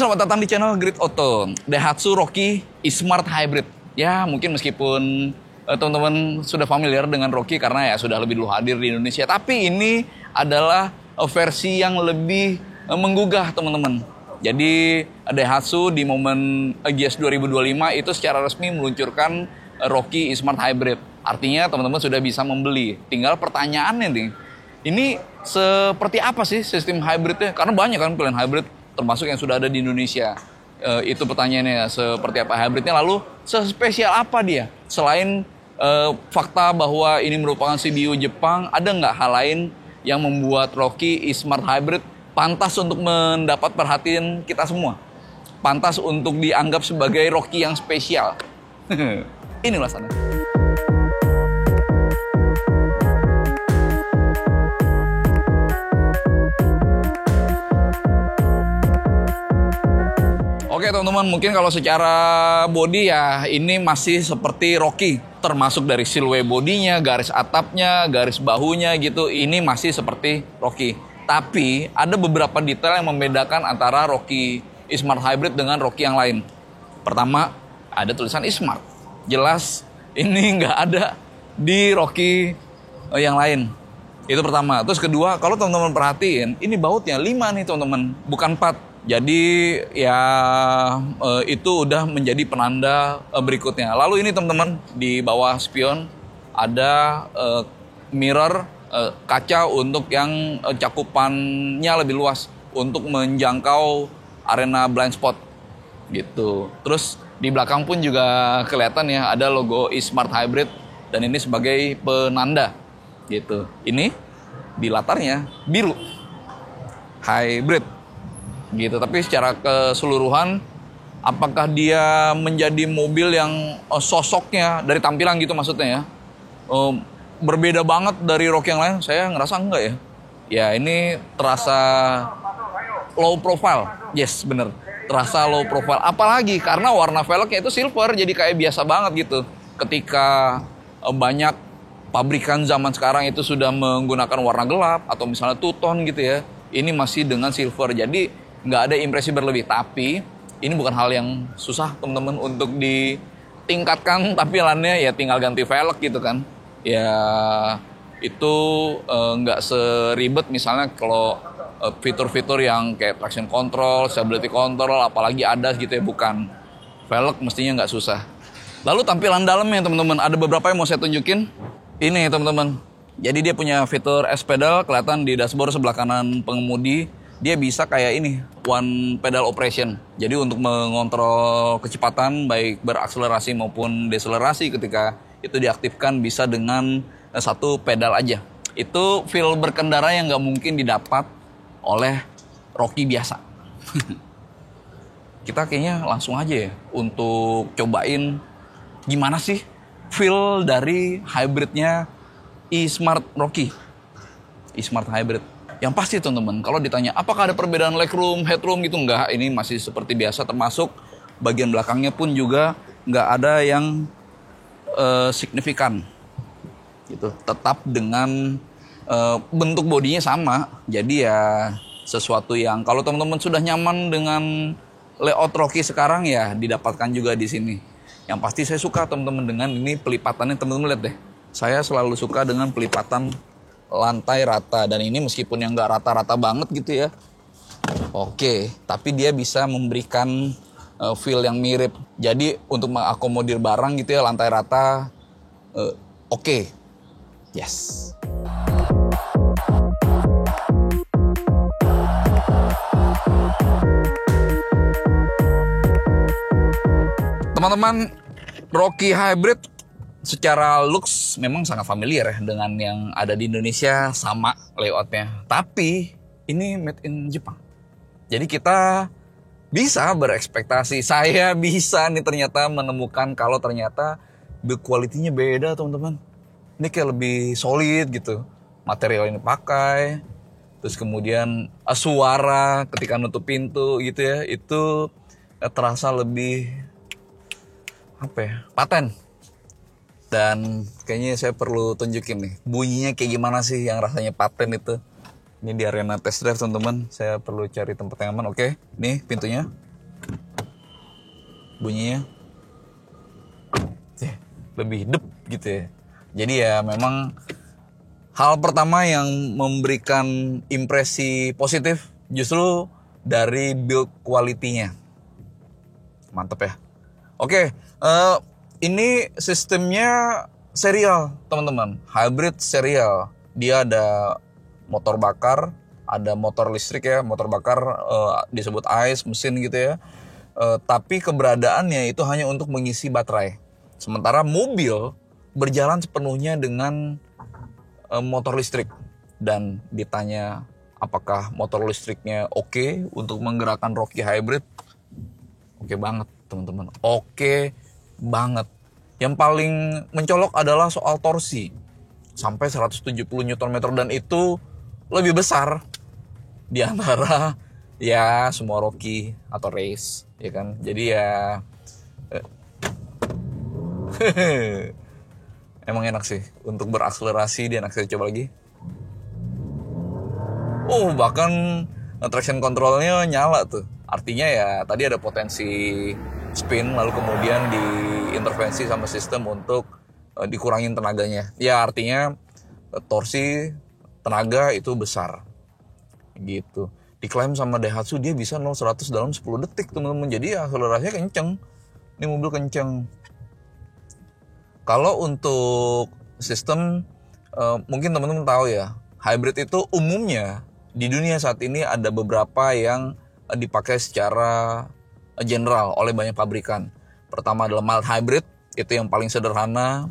selamat datang di channel Grid Auto. Daihatsu Rocky e-Smart Hybrid. Ya, mungkin meskipun teman-teman sudah familiar dengan Rocky karena ya sudah lebih dulu hadir di Indonesia. Tapi ini adalah versi yang lebih menggugah, teman-teman. Jadi Daihatsu di momen Gias 2025 itu secara resmi meluncurkan Rocky e-Smart Hybrid. Artinya teman-teman sudah bisa membeli. Tinggal pertanyaannya nih, ini seperti apa sih sistem hybridnya? Karena banyak kan pilihan hybrid, termasuk yang sudah ada di Indonesia. Itu pertanyaannya, seperti apa hybridnya, lalu sespesial apa dia? Selain fakta bahwa ini merupakan CBU Jepang, ada nggak hal lain yang membuat Rocky e-Smart Hybrid pantas untuk mendapat perhatian kita semua? Pantas untuk dianggap sebagai Rocky yang spesial. Ini ulasannya. Oke teman-teman, mungkin kalau secara body ya ini masih seperti Rocky. Termasuk dari siluet bodinya, garis atapnya, garis bahunya gitu. Ini masih seperti Rocky. Tapi ada beberapa detail yang membedakan antara Rocky e-Smart Hybrid dengan Rocky yang lain. Pertama, ada tulisan e-Smart. Jelas ini nggak ada di Rocky yang lain. Itu pertama. Terus kedua, kalau teman-teman perhatiin, ini bautnya 5 nih teman-teman, bukan 4. Jadi ya itu udah menjadi penanda berikutnya. Lalu ini teman-teman di bawah spion ada mirror kaca untuk yang cakupannya lebih luas untuk menjangkau arena blind spot gitu. Terus di belakang pun juga kelihatan ya ada logo e-Smart Hybrid dan ini sebagai penanda gitu. Ini di latarnya biru hybrid gitu, tapi secara keseluruhan apakah dia menjadi mobil yang sosoknya dari tampilan gitu maksudnya ya berbeda banget dari Rocky yang lain? Saya ngerasa enggak ya. Ya ini terasa low profile. Yes, bener. Terasa low profile. Apalagi karena warna velgnya itu silver, jadi kayak biasa banget gitu. Ketika banyak pabrikan zaman sekarang itu sudah menggunakan warna gelap atau misalnya two-tone gitu ya, ini masih dengan silver. Jadi nggak ada impresi berlebih, tapi ini bukan hal yang susah teman-teman untuk ditingkatkan tampilannya, ya tinggal ganti velg gitu kan. Ya itu nggak seribet misalnya kalau fitur-fitur yang kayak traction control, stability control, apalagi ADAS gitu ya, bukan. Velg mestinya nggak susah. Lalu tampilan dalamnya teman-teman, ada beberapa yang mau saya tunjukin. Ini teman-teman, jadi dia punya fitur S-pedal, kelihatan di dashboard sebelah kanan pengemudi. Dia bisa kayak ini, one pedal operation. Jadi untuk mengontrol kecepatan baik berakselerasi maupun deselerasi ketika itu diaktifkan bisa dengan satu pedal aja. Itu feel berkendara yang nggak mungkin didapat oleh Rocky biasa. Kita kayaknya langsung aja ya untuk cobain gimana sih feel dari hybridnya e-Smart Rocky. E-Smart Hybrid. Yang pasti teman-teman, kalau ditanya apakah ada perbedaan legroom, headroom gitu, enggak. Ini masih seperti biasa, termasuk bagian belakangnya pun juga nggak ada yang signifikan gitu. Tetap dengan bentuk bodinya sama. Jadi ya sesuatu yang kalau teman-teman sudah nyaman dengan layout Rocky sekarang ya didapatkan juga di sini. Yang pasti saya suka teman-teman dengan ini pelipatannya, teman-teman lihat deh. Saya selalu suka dengan pelipatan lantai rata, dan ini meskipun yang nggak rata-rata banget gitu ya, oke, tapi dia bisa memberikan feel yang mirip. Jadi untuk mengakomodir barang gitu ya, lantai rata oke. Yes. Teman-teman, Rocky Hybrid secara looks memang sangat familiar ya dengan yang ada di Indonesia, sama layoutnya. Tapi ini made in Jepang. Jadi kita bisa berekspektasi, saya bisa nih ternyata menemukan kalau ternyata build quality-nya beda teman-teman. Ini kayak lebih solid gitu. Material yang dipakai, terus kemudian suara ketika nutup pintu gitu ya, itu terasa lebih paten. Dan kayaknya saya perlu tunjukin nih bunyinya kayak gimana sih yang rasanya paten itu. Ini di arena test drive teman-teman. Saya perlu cari tempat yang aman. Oke, nih pintunya. bunyinya lebih dep gitu ya. Jadi ya memang hal pertama yang memberikan impresi positif justru dari build quality-nya. Mantep ya. Oke, ini sistemnya serial teman-teman, hybrid serial. Dia ada motor bakar, ada motor listrik ya, motor bakar disebut ICE mesin gitu ya. Tapi keberadaannya itu hanya untuk mengisi baterai. Sementara mobil berjalan sepenuhnya dengan motor listrik. Dan ditanya apakah motor listriknya oke untuk menggerakkan Rocky Hybrid? Oke banget teman-teman, oke banget. Yang paling mencolok adalah soal torsi. Sampai 170 Nm dan itu lebih besar di antara ya semua Rocky atau race ya kan. Jadi ya emang enak sih untuk berakselerasi. Dia enak, saya coba lagi. Bahkan traction controlnya nyala tuh. Artinya ya tadi ada potensi spin, lalu kemudian diintervensi sama sistem untuk dikurangin tenaganya. Ya artinya torsi tenaga itu besar gitu. Diklaim sama Daihatsu dia bisa 0-100 dalam 10 detik teman-teman. Jadi akselerasinya kenceng. Ini mobil kenceng. Kalau untuk sistem mungkin teman-teman tahu ya, hybrid itu umumnya di dunia saat ini ada beberapa yang dipakai secara general oleh banyak pabrikan. Pertama adalah mild hybrid, itu yang paling sederhana,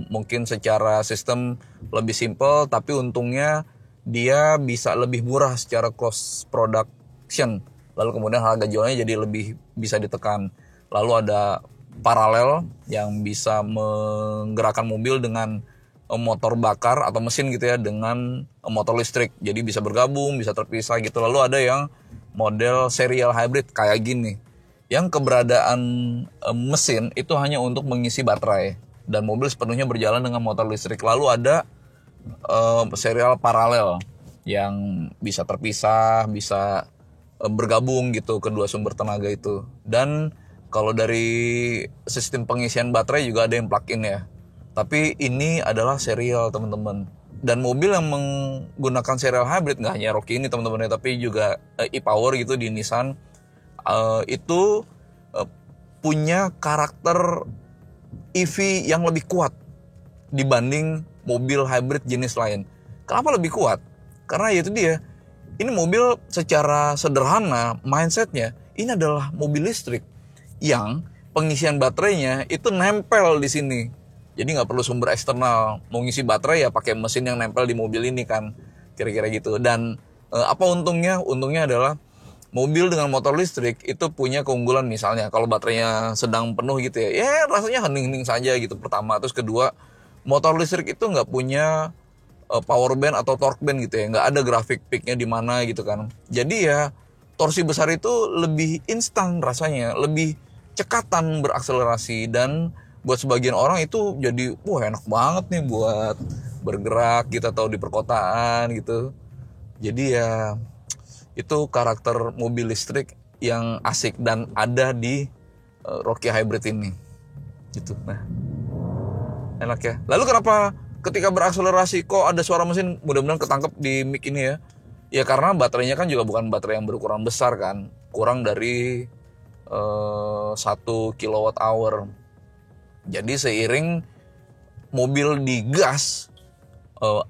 mungkin secara sistem lebih simple, tapi untungnya dia bisa lebih murah secara cost production. Lalu kemudian harga jualnya jadi lebih bisa ditekan. Lalu ada paralel yang bisa menggerakkan mobil dengan motor bakar atau mesin gitu ya, dengan motor listrik. Jadi bisa bergabung, bisa terpisah gitu. Lalu ada yang model serial hybrid kayak gini, yang keberadaan mesin itu hanya untuk mengisi baterai dan mobil sepenuhnya berjalan dengan motor listrik. Lalu ada serial paralel yang bisa terpisah, bisa bergabung gitu kedua sumber tenaga itu. Dan kalau dari sistem pengisian baterai juga ada yang plug-in ya. Tapi ini adalah serial teman-teman. Dan mobil yang menggunakan serial hybrid nggak hanya Rocky ini teman-teman, tapi juga e-Power gitu di Nissan itu punya karakter EV yang lebih kuat dibanding mobil hybrid jenis lain. Kenapa lebih kuat? Karena itu dia. Ini mobil secara sederhana mindsetnya ini adalah mobil listrik yang pengisian baterainya itu nempel di sini. Jadi nggak perlu sumber eksternal. Mau ngisi baterai ya pakai mesin yang nempel di mobil ini kan. Kira-kira gitu. Dan apa untungnya? Untungnya adalah mobil dengan motor listrik itu punya keunggulan, misalnya kalau baterainya sedang penuh gitu ya rasanya hening-hening saja gitu pertama. Terus kedua, motor listrik itu nggak punya power band atau torque band gitu ya. Nggak ada grafik peaknya di mana gitu kan. Jadi ya torsi besar itu lebih instan rasanya. Lebih cekatan berakselerasi. Dan buat sebagian orang itu jadi enak banget nih buat bergerak gitu atau di perkotaan gitu. Jadi ya itu karakter mobil listrik yang asik dan ada di Rocky Hybrid ini gitu. Nah, enak ya. Lalu kenapa ketika berakselerasi kok ada suara mesin? Mudah-mudahan ketangkep di mic ini ya. Ya karena baterainya kan juga bukan baterai yang berukuran besar kan. Kurang dari 1 kWh. Jadi seiring mobil digas,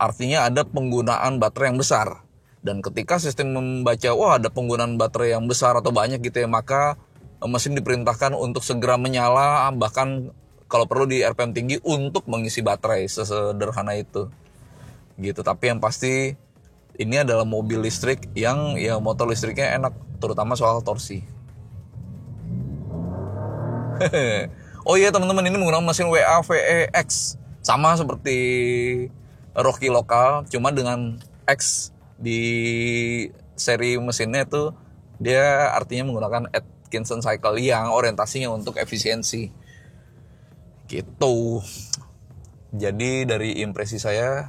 artinya ada penggunaan baterai yang besar. Dan ketika sistem membaca, ada penggunaan baterai yang besar atau banyak gitu ya, maka mesin diperintahkan untuk segera menyala, bahkan kalau perlu di RPM tinggi untuk mengisi baterai, sesederhana itu. Gitu. Tapi yang pasti ini adalah mobil listrik yang ya motor listriknya enak, terutama soal torsi. Oh iya teman-teman, ini menggunakan mesin WA-VE-X. Sama seperti Rocky lokal, cuma dengan X di seri mesinnya itu dia artinya menggunakan Atkinson cycle yang orientasinya untuk efisiensi. Gitu. Jadi dari impresi saya,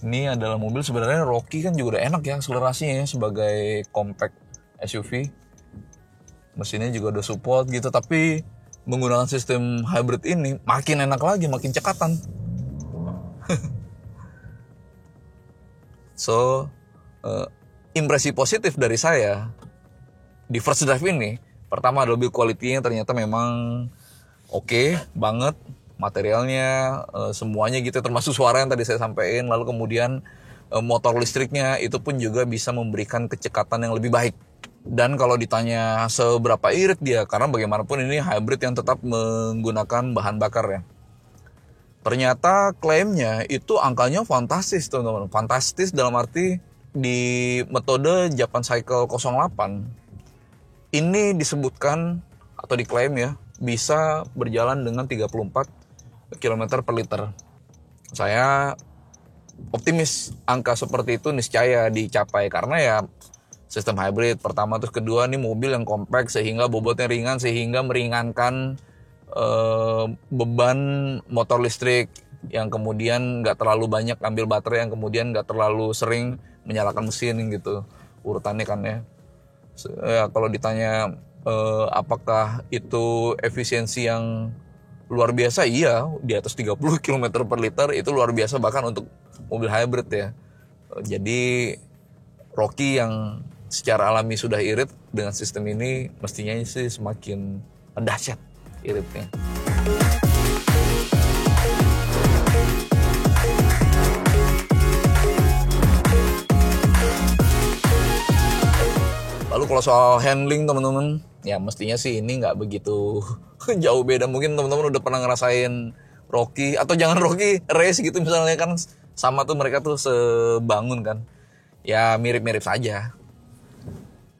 ini adalah mobil sebenarnya Rocky kan juga udah enak ya akselerasinya ya sebagai compact SUV. mesinnya juga udah support gitu, tapi menggunakan sistem hybrid ini makin enak lagi, makin cekatan. So, impresi positif dari saya di first drive ini, pertama adalah build quality-nya ternyata memang oke banget, materialnya, semuanya gitu, termasuk suara yang tadi saya sampaikan. Lalu kemudian motor listriknya itu pun juga bisa memberikan kecekatan yang lebih baik. Dan kalau ditanya seberapa irit dia, karena bagaimanapun ini hybrid yang tetap menggunakan bahan bakar ya, ternyata klaimnya itu angkanya fantastis teman-teman. Fantastis dalam arti di metode Japan Cycle 08 ini disebutkan atau diklaim ya bisa berjalan dengan 34 km per liter. Saya optimis angka seperti itu niscaya dicapai, karena ya sistem hybrid pertama, terus kedua nih mobil yang kompak sehingga bobotnya ringan, sehingga meringankan beban motor listrik yang kemudian nggak terlalu banyak ambil baterai, yang kemudian nggak terlalu sering menyalakan mesin gitu urutannya kan ya. Kalau ditanya apakah itu efisiensi yang luar biasa, iya, di atas 30 km per liter itu luar biasa bahkan untuk mobil hybrid ya. Jadi Rocky yang secara alami sudah irit dengan sistem ini mestinya sih semakin dahsyat iritnya. Lalu kalau soal handling teman-teman, ya mestinya sih ini nggak begitu jauh beda. Mungkin teman-teman udah pernah ngerasain Rocky, atau jangan Rocky, race gitu misalnya kan, sama tuh mereka tuh sebangun kan. Ya mirip-mirip saja.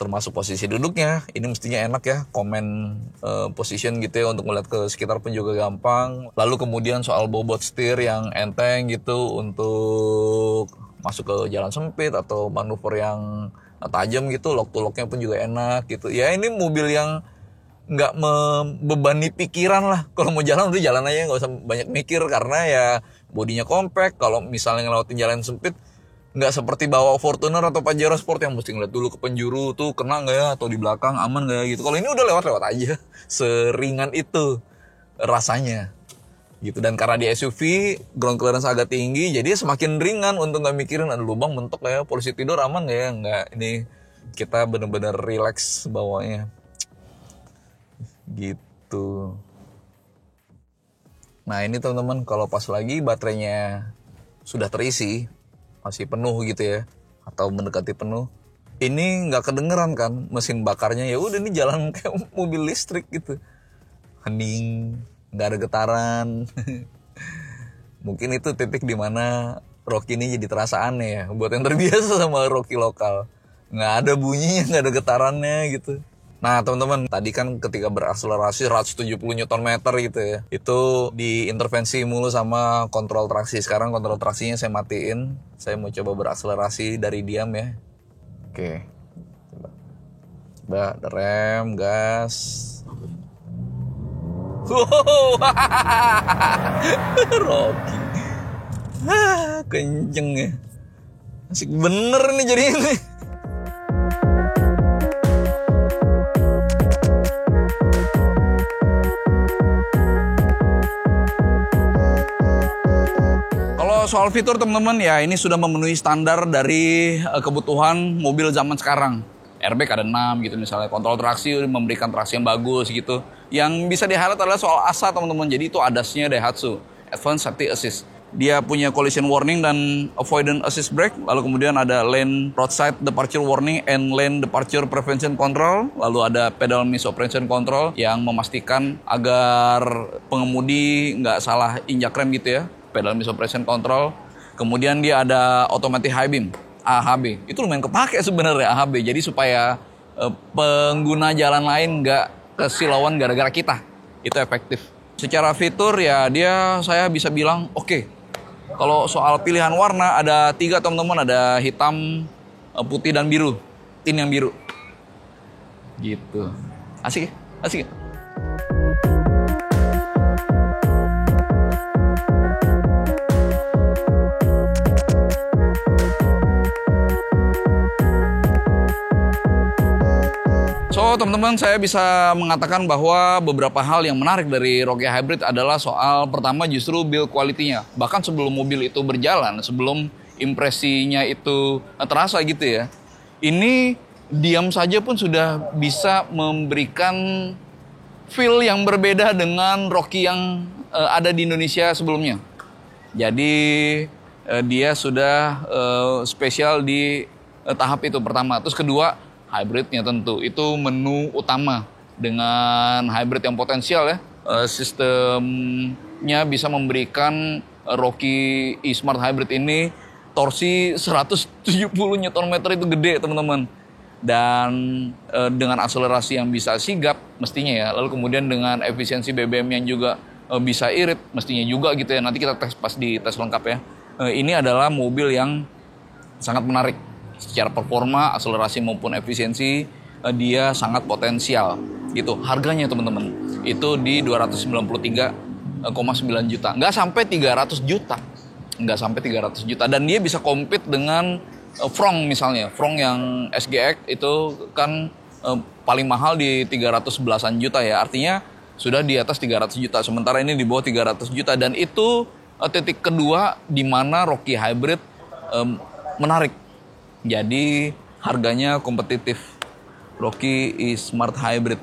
Termasuk posisi duduknya, ini mestinya enak ya, comment position gitu ya, untuk melihat ke sekitar pun juga gampang. Lalu kemudian soal bobot setir yang enteng gitu untuk masuk ke jalan sempit atau manuver yang tajam gitu, lock to locknya pun juga enak gitu. Ya ini mobil yang nggak membebani pikiran lah. Kalau mau jalan udah jalan aja, nggak usah banyak mikir, karena ya bodinya compact. Kalau misalnya ngelewatin jalan sempit, nggak seperti bawa Fortuner atau Pajero Sport yang mesti ngeliat dulu ke penjuru tuh kena nggak ya, atau di belakang aman nggak ya gitu. Kalau ini udah lewat-lewat aja, seringan itu rasanya gitu. Dan karena di SUV ground clearance agak tinggi, jadi semakin ringan untuk nggak mikirin ada lubang mentok ya, polisi tidur aman nggak ya, nggak. Ini kita bener-bener relax bawanya gitu. Nah ini teman-teman, kalau pas lagi baterainya sudah terisi, masih penuh gitu ya, atau mendekati penuh, ini nggak kedengeran kan mesin bakarnya, ya udah ini jalan kayak mobil listrik gitu, hening, nggak ada getaran. Mungkin itu titik dimana Rocky ini jadi terasa aneh ya buat yang terbiasa sama Rocky lokal, nggak ada bunyinya, nggak ada getarannya gitu. Nah teman-teman, tadi kan ketika berakselerasi 170 Nm gitu ya, itu diintervensi mulu sama kontrol traksi. Sekarang kontrol traksinya saya matiin. Saya mau coba berakselerasi dari diam ya. Oke, coba rem, gas. Wow, Rocky, kenceng ya, asik bener nih jadi ini. Soal fitur teman-teman ya, ini sudah memenuhi standar dari kebutuhan mobil zaman sekarang. Airbag ada 6 gitu misalnya, kontrol traksi memberikan traksi yang bagus gitu. Yang bisa di-highlight adalah soal ASA teman-teman. Jadi itu ADAS-nya Daihatsu, Advanced Safety Assist. Dia punya collision warning dan avoidance assist brake. Lalu kemudian ada lane roadside departure warning and lane departure prevention control. Lalu ada pedal misoppression control yang memastikan agar pengemudi nggak salah injak rem gitu ya. Pedal misoppression control. Kemudian dia ada automatic high beam, AHB. Itu lumayan kepake sebenarnya AHB. Jadi supaya pengguna jalan lain nggak kesilauan gara-gara kita. Itu efektif. Secara fitur ya saya bisa bilang oke. Kalau soal pilihan warna ada 3 teman-teman, ada hitam, putih dan biru. Tin yang biru. Gitu. Asik ya? Asik ya? So teman-teman, saya bisa mengatakan bahwa beberapa hal yang menarik dari Rockie Hybrid adalah soal pertama justru build quality-nya. Bahkan sebelum mobil itu berjalan, sebelum impresinya itu terasa gitu ya. Ini diam saja pun sudah bisa memberikan feel yang berbeda dengan Rockie yang ada di Indonesia sebelumnya. Jadi dia sudah spesial di tahap itu pertama. Terus kedua, hybridnya tentu itu menu utama dengan hybrid yang potensial ya. Sistemnya bisa memberikan Rockie e-Smart Hybrid ini torsi 170 Nm itu gede teman-teman. Dan dengan akselerasi yang bisa sigap mestinya ya. Lalu kemudian dengan efisiensi BBM yang juga bisa irit mestinya juga gitu ya. Nanti kita tes pas di tes lengkap ya. Ini adalah mobil yang sangat menarik. Secara performa, akselerasi maupun efisiensi, dia sangat potensial gitu. Harganya teman-teman, itu di 293,9 juta. Nggak sampai 300 juta. Nggak sampai 300 juta. Dan dia bisa compete dengan Frong misalnya. Frong yang SGX itu kan paling mahal di 311-an juta ya. Artinya sudah di atas 300 juta. Sementara ini di bawah 300 juta. Dan itu titik kedua di mana Rockie Hybrid menarik. Jadi harganya kompetitif. Rockie e-Smart Hybrid.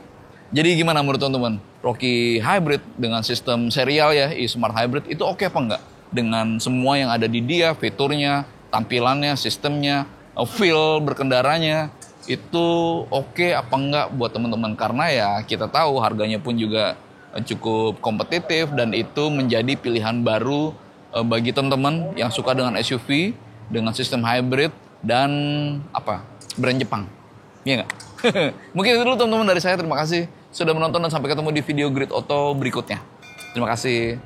Jadi gimana menurut teman-teman? Rockie Hybrid dengan sistem serial ya, e-Smart Hybrid itu oke apa enggak? Dengan semua yang ada di dia, fiturnya, tampilannya, sistemnya, feel berkendaranya, itu oke apa enggak buat teman-teman? Karena ya kita tahu harganya pun juga cukup kompetitif dan itu menjadi pilihan baru bagi teman-teman yang suka dengan SUV, dengan sistem hybrid, dan brand Jepang. Iya nggak? Mungkin itu dulu teman-teman dari saya. Terima kasih sudah menonton dan sampai ketemu di video Grid Auto berikutnya. Terima kasih.